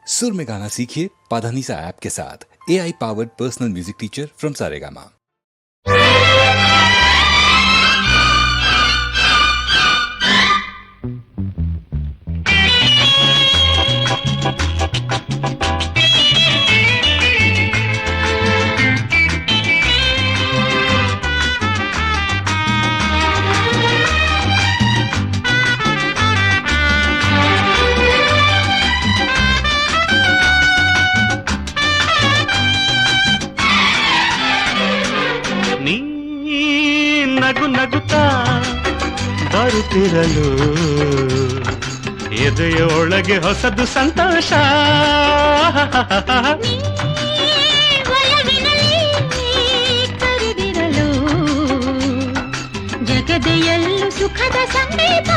सुर में गाना सीखिए पाधानीसा ऐप के साथ। AI powered personal music teacher from Saregama. ನೀ ನಗು ನಗುತ್ತಾ ಬರುತ್ತಿರಲು ಎದೆಯೊಳಗೆ ಹೊಸದು ಸಂತೋಷ. ಕರೆದಿರಲು ಜಗದೆಯಲ್ಲೂ ಸುಖದ ಸಂಗೀತ.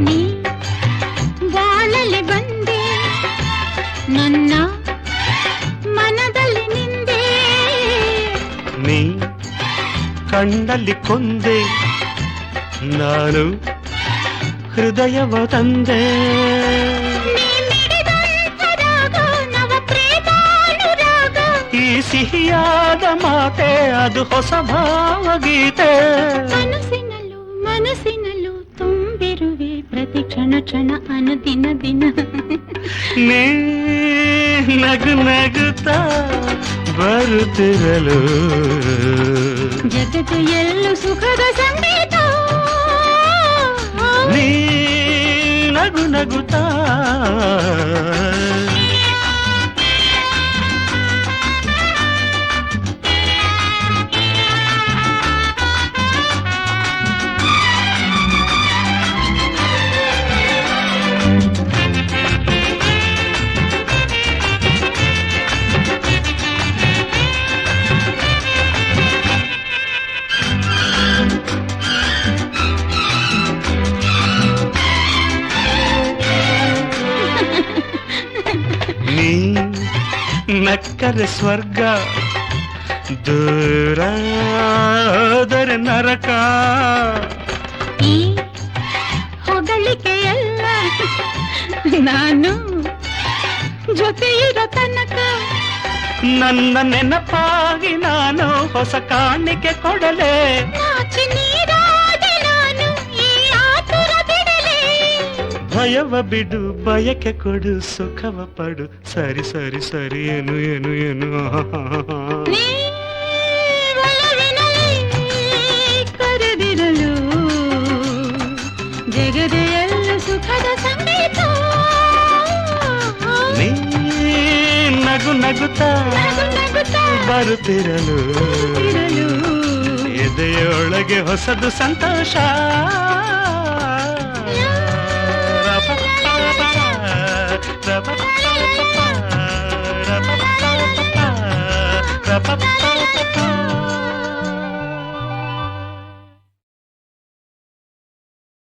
ನೀ ಬಾಳಲಿ ಬಂದೆ, ನನ್ನ ಮನದಲ್ಲಿ ನಿಂದೆ. ನೀ ಕಣ್ಣಲ್ಲಿ ಕೊಂದೆ, ನಾನು ಹೃದಯವ ತಂದೆ. ನೀ ಮಿಡಿದಂಥ ರಾಗ, ನವ ಪ್ರೇಮಾನುರಾಗ. ಈ ಸಿಹಿಯಾದ ಮಾತೆ ಅದು ಹೊಸ ಭಾವಗೀತೆ. ಮನಸ್ಸಿನಲ್ಲೂ ಮನಸ್ಸಿನಲ್ಲೂ ತುಂಬಿರುವೆ ಪ್ರತಿ ಕ್ಷಣ ಕ್ಷಣ ಅನುದಿನ ದಿನ. ನೀ ನಗು ನಗುತ್ತಾ ಬರುತ್ತಿರಲು ಜಗತ್ತು ಎಲ್ಲೂ ಸುಖದ ಸಂಗೀತ. ನೀ ನಗು ನಗುತ್ತಾ ನೀ ನಕ್ಕರೆ ಸ್ವರ್ಗ, ದೂರಾದರೆ ನರಕ. ಈ ಹೊಗಳಿಕೆಯಲ್ಲ, ನಾನು ಜೊತೆ ಇರೋ ತನಕ. ನನ್ನ ನೆನಪಾಗಿ ನಾನು ಹೊಸ ಕಾಣಿಕೆ ಕೊಡಲೇ. ನಾಚಿ ನೀರಾದೆ ನಾನು ಈ ಆತುರ ಬಿಡಲೇ. ಭಯವ ಬಿಡು, ಬಯಕೆ ಕೊಡು, ಸುಖವ ಪಡು. ಸರಿ ಸರಿ ಸರಿ, ಏನು ಏನು ಏನು. ನೀ ಒಲವಿನಲ್ಲಿ ಕರೆದಿರಲು ಜಗದೆಯಲ್ಲೂ ಸುಖದ ಸಂಗೀತ. ನೀ ನಗು ನಗುತ್ತಾ ನಗುತ್ತಾ ಬರುತ್ತಿರಲು ಇರಲು ಎದೆಯೊಳಗೆ ಹೊಸದು ಸಂತೋಷ. Ra-pa-pa-pa-pa-pa, ra-pa-pa-pa-pa-pa, ra-pa-pa-pa-pa-pa.